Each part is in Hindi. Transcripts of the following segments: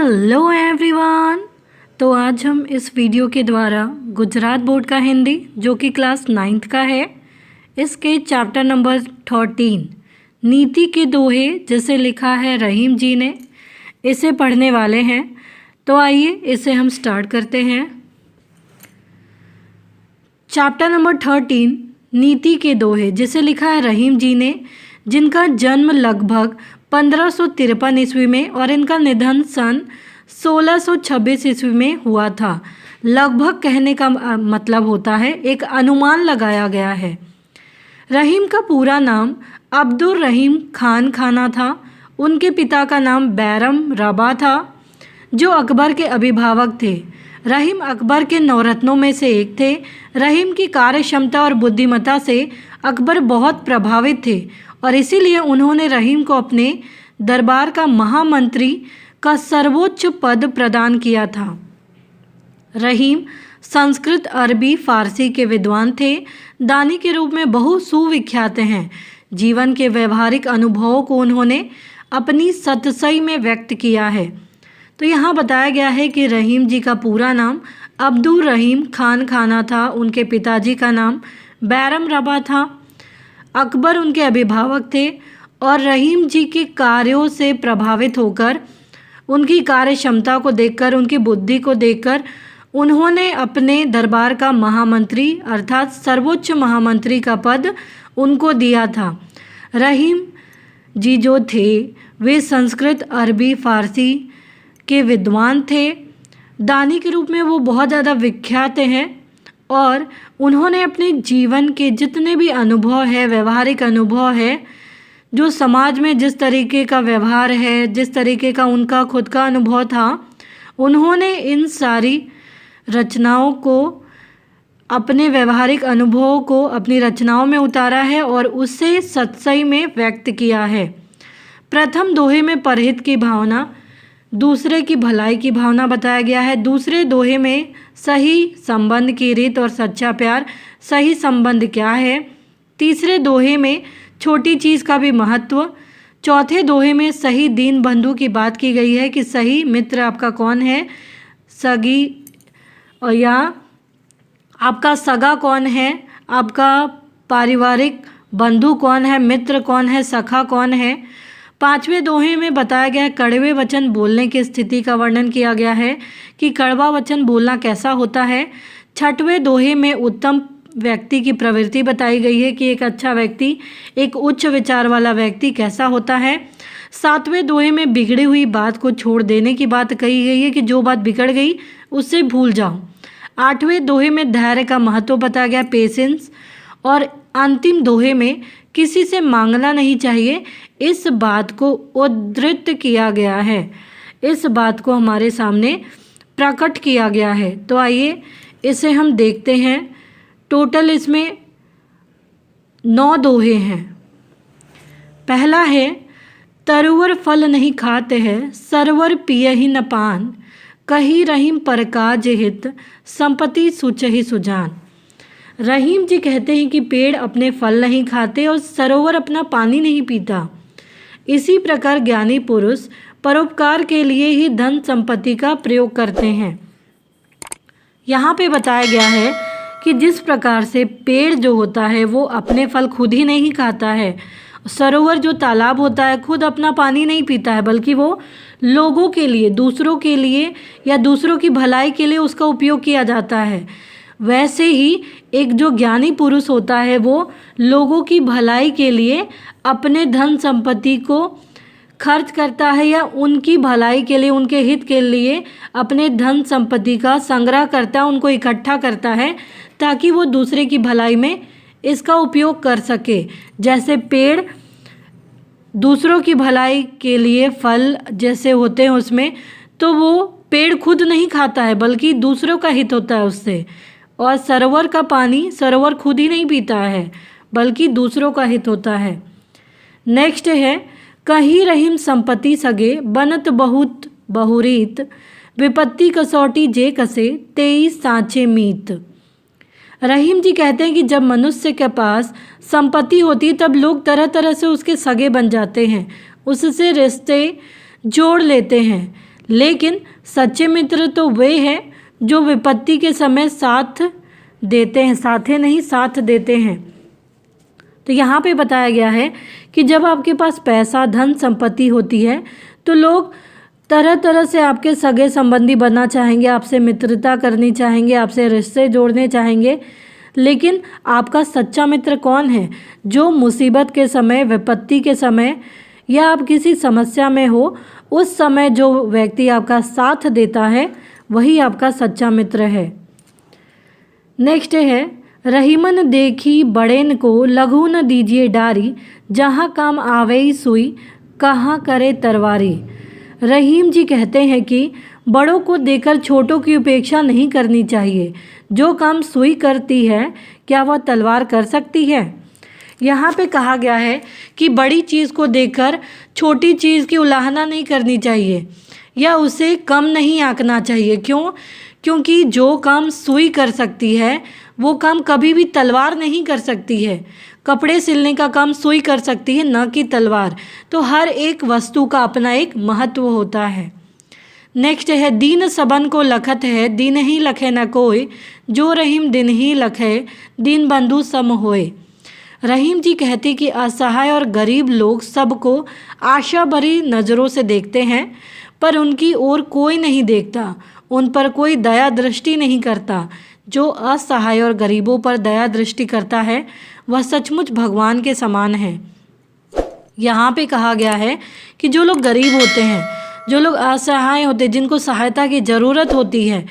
Hello everyone. तो आज हम इस वीडियो के द्वारा गुजरात बोर्ड का हिंदी जो कि क्लास 9th का है, इसके चैप्टर नंबर 13 नीति के दोहे जिसे लिखा है रहीम जी ने, इसे पढ़ने वाले हैं। तो आइए इसे हम स्टार्ट करते हैं। चैप्टर नंबर 13 नीति के दोहे जिसे लिखा है रहीम जी ने, जिनका जन्म लगभग 1553 ईस्वी में और इनका निधन सन 1626 ईस्वी में हुआ था। लगभग कहने का मतलब होता है एक अनुमान लगाया गया है। रहीम का पूरा नाम अब्दुल रहीम खान खाना था। उनके पिता का नाम बैरम रबा था जो अकबर के अभिभावक थे। रहीम अकबर के नवरत्नों में से एक थे। रहीम की कार्य क्षमता और बुद्धिमत्ता से अकबर बहुत प्रभावित थे और इसीलिए उन्होंने रहीम को अपने दरबार का महामंत्री का सर्वोच्च पद प्रदान किया था। रहीम संस्कृत, अरबी, फारसी के विद्वान थे। दानी के रूप में बहुत सुविख्यात हैं। जीवन के व्यवहारिक अनुभवों को उन्होंने अपनी सतसई में व्यक्त किया है। तो यहाँ बताया गया है कि रहीम जी का पूरा नाम अब्दुल रहीम खान खाना था। उनके पिताजी का नाम बैरम रबा था। अकबर उनके अभिभावक थे और रहीम जी के कार्यों से प्रभावित होकर, उनकी कार्य क्षमता को देखकर, उनकी बुद्धि को देखकर उन्होंने अपने दरबार का महामंत्री अर्थात सर्वोच्च महामंत्री का पद उनको दिया था। रहीम जी जो थे वे संस्कृत, अरबी, फारसी के विद्वान थे। दानी के रूप में वो बहुत ज़्यादा विख्यात हैं और उन्होंने अपने जीवन के जितने भी अनुभव है, व्यवहारिक अनुभव है, जो समाज में जिस तरीके का व्यवहार है, जिस तरीके का उनका खुद का अनुभव था, उन्होंने इन सारी रचनाओं को, अपने व्यवहारिक अनुभवों को अपनी रचनाओं में उतारा है और उसे सतसई में व्यक्त किया है। प्रथम दोहे में परहित की भावना, दूसरे की भलाई की भावना बताया गया है। दूसरे दोहे में सही संबंध की रीत और सच्चा प्यार, सही संबंध क्या है। तीसरे दोहे में छोटी चीज़ का भी महत्व। चौथे दोहे में सही दीन बंधु की बात की गई है कि सही मित्र आपका कौन है, सगी या आपका सगा कौन है, आपका पारिवारिक बंधु कौन है, मित्र कौन है, सखा कौन है। पांचवें दोहे में बताया गया है कड़वे वचन बोलने की स्थिति का वर्णन किया गया है कि कड़वा वचन बोलना कैसा होता है। छठवें दोहे में उत्तम व्यक्ति की प्रवृत्ति बताई गई है कि एक अच्छा व्यक्ति, एक उच्च विचार वाला व्यक्ति कैसा होता है। सातवें दोहे में बिगड़ी हुई बात को छोड़ देने की बात कही गई है कि जो बात बिगड़ गई उससे भूल जाओ। आठवें दोहे में धैर्य का महत्व बताया गया, पेशेंस। और अंतिम दोहे में किसी से मांगना नहीं चाहिए, इस बात को उद्धृत किया गया है, इस बात को हमारे सामने प्रकट किया गया है। तो आइए इसे हम देखते हैं। टोटल इसमें 9 दोहे हैं। पहला है तरुवर फल नहीं खाते हैं, सरवर पियहि न पान, कही रहीम परकाज हित, संपत्ति सुचहि सुजान। रहीम जी कहते हैं कि पेड़ अपने फल नहीं खाते और सरोवर अपना पानी नहीं पीता। इसी प्रकार ज्ञानी पुरुष परोपकार के लिए ही धन संपत्ति का प्रयोग करते हैं। यहाँ पे बताया गया है कि जिस प्रकार से पेड़ जो होता है वो अपने फल खुद ही नहीं खाता है, सरोवर जो तालाब होता है खुद अपना पानी नहीं पीता है, बल्कि वो लोगों के लिए, दूसरों के लिए या दूसरों की भलाई के लिए उसका उपयोग किया जाता है। वैसे ही एक जो ज्ञानी पुरुष होता है वो लोगों की भलाई के लिए अपने धन संपत्ति को खर्च करता है या उनकी भलाई के लिए, उनके हित के लिए अपने धन संपत्ति का संग्रह करता है, उनको इकट्ठा करता है ताकि वो दूसरे की भलाई में इसका उपयोग कर सके। जैसे पेड़ दूसरों की भलाई के लिए फल जैसे होते हैं उसमें, तो वो पेड़ खुद नहीं खाता है बल्कि दूसरों का हित होता है उससे। और सरोवर का पानी सरोवर खुद ही नहीं पीता है बल्कि दूसरों का हित होता है। नेक्स्ट है कही रहीम संपत्ति सगे, बनत बहुत बहुरीत, विपत्ति कसौटी जे कसे, तेई सांचे मीत। रहीम जी कहते हैं कि जब मनुष्य के पास संपत्ति होती है तब लोग तरह तरह से उसके सगे बन जाते हैं, उससे रिश्ते जोड़ लेते हैं। लेकिन सच्चे मित्र तो वे हैं जो विपत्ति के समय साथ देते हैं, साथे नहीं साथ देते हैं। तो यहाँ पे बताया गया है कि जब आपके पास पैसा, धन, संपत्ति होती है तो लोग तरह तरह से आपके सगे संबंधी बनना चाहेंगे, आपसे मित्रता करनी चाहेंगे, आपसे रिश्ते जोड़ने चाहेंगे। लेकिन आपका सच्चा मित्र कौन है? जो मुसीबत के समय, विपत्ति के समय या आप किसी समस्या में हो, उस समय जो व्यक्ति आपका साथ देता है वही आपका सच्चा मित्र है। नेक्स्ट है, रहीमन देखी बड़ेन को लघु न दीजिए डारी, जहाँ काम आवेई सुई कहाँ करे तरवारी। रहीम जी कहते हैं कि बड़ों को देखकर छोटों की उपेक्षा नहीं करनी चाहिए। जो काम सुई करती है क्या वह तलवार कर सकती है? यहाँ पे कहा गया है कि बड़ी चीज़ को देखकर छोटी चीज़ की उलाहना नहीं करनी चाहिए या उसे कम नहीं आंकना चाहिए। क्यों? क्योंकि जो काम सुई कर सकती है वो काम कभी भी तलवार नहीं कर सकती है। कपड़े सिलने का काम सुई कर सकती है, न कि तलवार। तो हर एक वस्तु का अपना एक महत्व होता है। नेक्स्ट है, दीन सबन को लखत है, दीन ही लखे न कोई, जो रहीम दिन ही लखे, दीन बंधु सम होए। रहीम जी कहते कि असहाय और गरीब लोग सबको आशा भरी नज़रों से देखते हैं, पर उनकी ओर कोई नहीं देखता, उन पर कोई दया दृष्टि नहीं करता। जो असहाय और गरीबों पर दया दृष्टि करता है वह सचमुच भगवान के समान है। यहाँ पे कहा गया है कि जो लोग गरीब होते हैं, जो लोग असहाय होते हैं, जिनको सहायता की ज़रूरत होती है,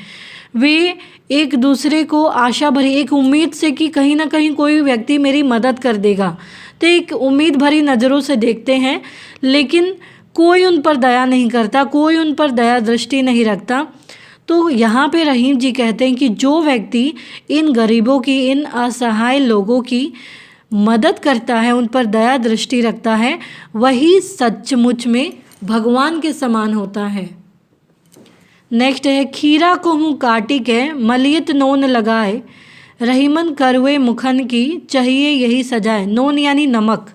वे एक दूसरे को आशा भरी, एक उम्मीद से कि कहीं ना कहीं कोई व्यक्ति मेरी मदद कर देगा, तो एक उम्मीद भरी नज़रों से देखते हैं, लेकिन कोई उन पर दया नहीं करता, कोई उन पर दया दृष्टि नहीं रखता। तो यहाँ पे रहीम जी कहते हैं कि जो व्यक्ति इन गरीबों की, इन असहाय लोगों की मदद करता है, उन पर दया दृष्टि रखता है, वही सचमुच में भगवान के समान होता है। नेक्स्ट है, खीरा को मुँह काटी के मलियत नोन लगाए, रहीमन करवे मुखन की चाहिए यही सजाए। नोन यानी नमक।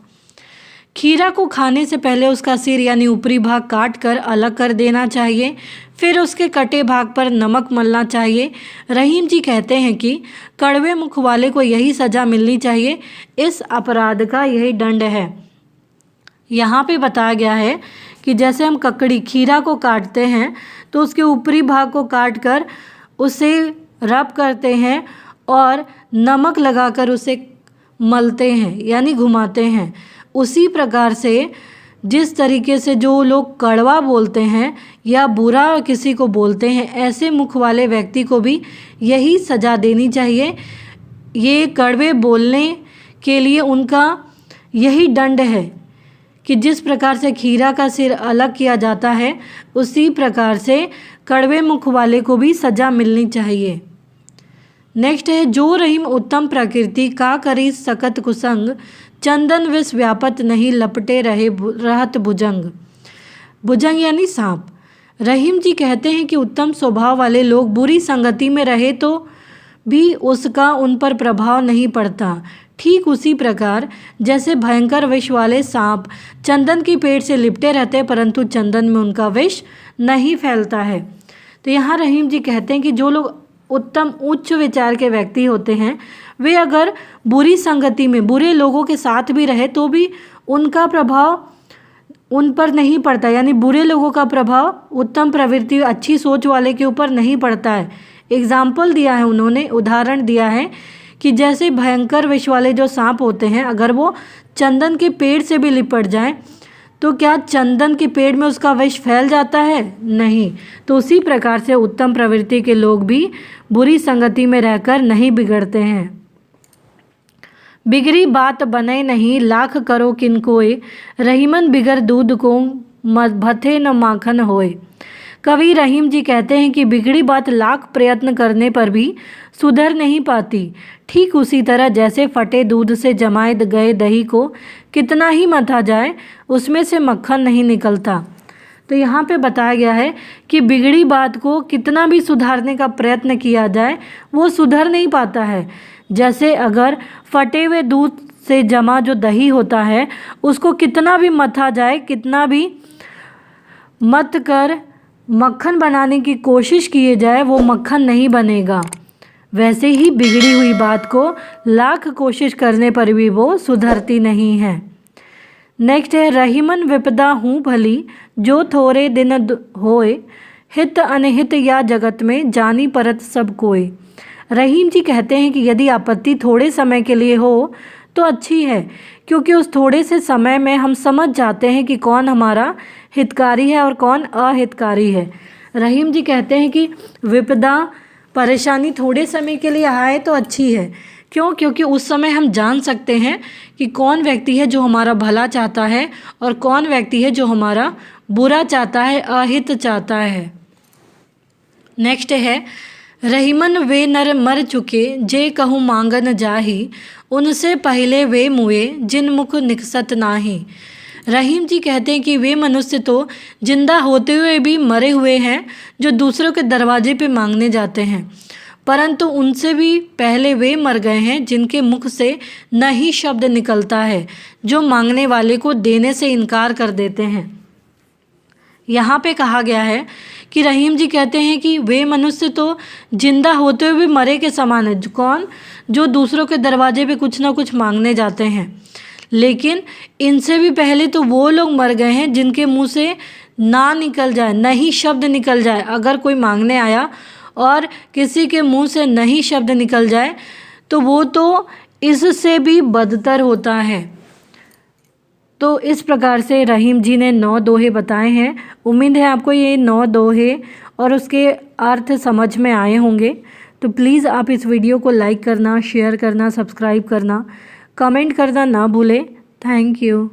खीरा को खाने से पहले उसका सिर यानी ऊपरी भाग काट कर अलग कर देना चाहिए, फिर उसके कटे भाग पर नमक मलना चाहिए। रहीम जी कहते हैं कि कड़वे मुख वाले को यही सज़ा मिलनी चाहिए, इस अपराध का यही दंड है। यहाँ पे बताया गया है कि जैसे हम ककड़ी, खीरा को काटते हैं तो उसके ऊपरी भाग को काट कर उसे रब करते हैं और नमक लगाकर उसे मलते हैं यानी घुमाते हैं। उसी प्रकार से जिस तरीके से जो लोग कड़वा बोलते हैं या बुरा किसी को बोलते हैं, ऐसे मुख वाले व्यक्ति को भी यही सज़ा देनी चाहिए। ये कड़वे बोलने के लिए उनका यही दंड है कि जिस प्रकार से खीरा का सिर अलग किया जाता है, उसी प्रकार से कड़वे मुख वाले को भी सज़ा मिलनी चाहिए। नेक्स्ट है, जो रहीम उत्तम प्रकृति का करी सकत कुसंग, चंदन विष व्यापत नहीं लपटे रहे रहत भुजंग। भुजंग यानी सांप। रहीम जी कहते हैं कि उत्तम स्वभाव वाले लोग बुरी संगति में रहे तो भी उसका उन पर प्रभाव नहीं पड़ता। ठीक उसी प्रकार जैसे भयंकर विष वाले सांप चंदन की पेड़ से लिपटे रहते हैं, परंतु चंदन में उनका विष नहीं फैलता है। तो यहाँ रहीम जी कहते हैं कि जो लोग उत्तम उच्च विचार के व्यक्ति होते हैं, वे अगर बुरी संगति में बुरे लोगों के साथ भी रहे तो भी उनका प्रभाव उन पर नहीं पड़ता, यानी बुरे लोगों का प्रभाव उत्तम प्रवृत्ति, अच्छी सोच वाले के ऊपर नहीं पड़ता है। एग्जाम्पल दिया है उन्होंने, उदाहरण दिया है कि जैसे भयंकर विष वाले जो सांप होते हैं, अगर वो चंदन के पेड़ से भी लिपट जाएं तो क्या चंदन के पेड़ में उसका विष फैल जाता है? नहीं। तो उसी प्रकार से उत्तम प्रवृत्ति के लोग भी बुरी संगति में रहकर नहीं बिगड़ते हैं। बिगड़ी बात बने नहीं लाख करो किनकोय, रहीमन बिगर दूध को भथे न माखन होए। कवि रहीम जी कहते हैं कि बिगड़ी बात लाख प्रयत्न करने पर भी सुधर नहीं पाती। ठीक उसी तरह जैसे फटे दूध से जमाए गए दही को कितना ही मथा जाए उसमें से मक्खन नहीं निकलता। तो यहाँ पे बताया गया है कि बिगड़ी बात को कितना भी सुधारने का प्रयत्न किया जाए वो सुधर नहीं पाता है। जैसे अगर फटे हुए दूध से जमा जो दही होता है उसको कितना भी मथा जाए, कितना भी मत कर मक्खन बनाने की कोशिश किए जाए वो मक्खन नहीं बनेगा। वैसे ही बिगड़ी हुई बात को लाख कोशिश करने पर भी वो सुधरती नहीं है। नेक्स्ट है रहीमन विपदा हूँ भली, जो थोड़े दिन होए, हित अनहित या जगत में जानी परत सब कोय। रहीम जी कहते हैं कि यदि आपत्ति थोड़े समय के लिए हो तो अच्छी है, क्योंकि उस थोड़े से समय में हम समझ जाते हैं कि कौन हमारा हितकारी है और कौन अहितकारी है। रहीम जी कहते हैं कि विपदा परेशानी थोड़े समय के लिए आए तो अच्छी है। क्यों? क्योंकि उस समय हम जान सकते हैं कि कौन व्यक्ति है जो हमारा भला चाहता है और कौन व्यक्ति है जो हमारा बुरा चाहता है, अहित चाहता है। नेक्स्ट है रहीमन वे नर मर चुके, जे कहूँ मांगन जाही, उनसे पहले वे मुए, जिन मुख निकसत नाही। रहीम जी कहते हैं कि वे मनुष्य तो जिंदा होते हुए भी मरे हुए हैं जो दूसरों के दरवाजे पे मांगने जाते हैं, परंतु उनसे भी पहले वे मर गए हैं जिनके मुख से नहीं शब्द निकलता है, जो मांगने वाले को देने से इनकार कर देते हैं। यहाँ पे कहा गया है कि रहीम जी कहते हैं कि वे मनुष्य तो जिंदा होते हुए भी मरे के समान है। कौन? जो दूसरों के दरवाजे पे कुछ ना कुछ मांगने जाते हैं, लेकिन इनसे भी पहले तो वो लोग मर गए हैं जिनके मुंह से ना निकल जाए, नहीं शब्द निकल जाए। अगर कोई मांगने आया और किसी के मुंह से नहीं शब्द निकल जाए तो वो तो इससे भी बदतर होता है। तो इस प्रकार से रहीम जी ने 9 दोहे बताए हैं। उम्मीद है आपको ये 9 दोहे और उसके अर्थ समझ में आए होंगे। तो प्लीज़ आप इस वीडियो को लाइक करना, शेयर करना, सब्सक्राइब करना, कमेंट करना ना भूलें। Thank you.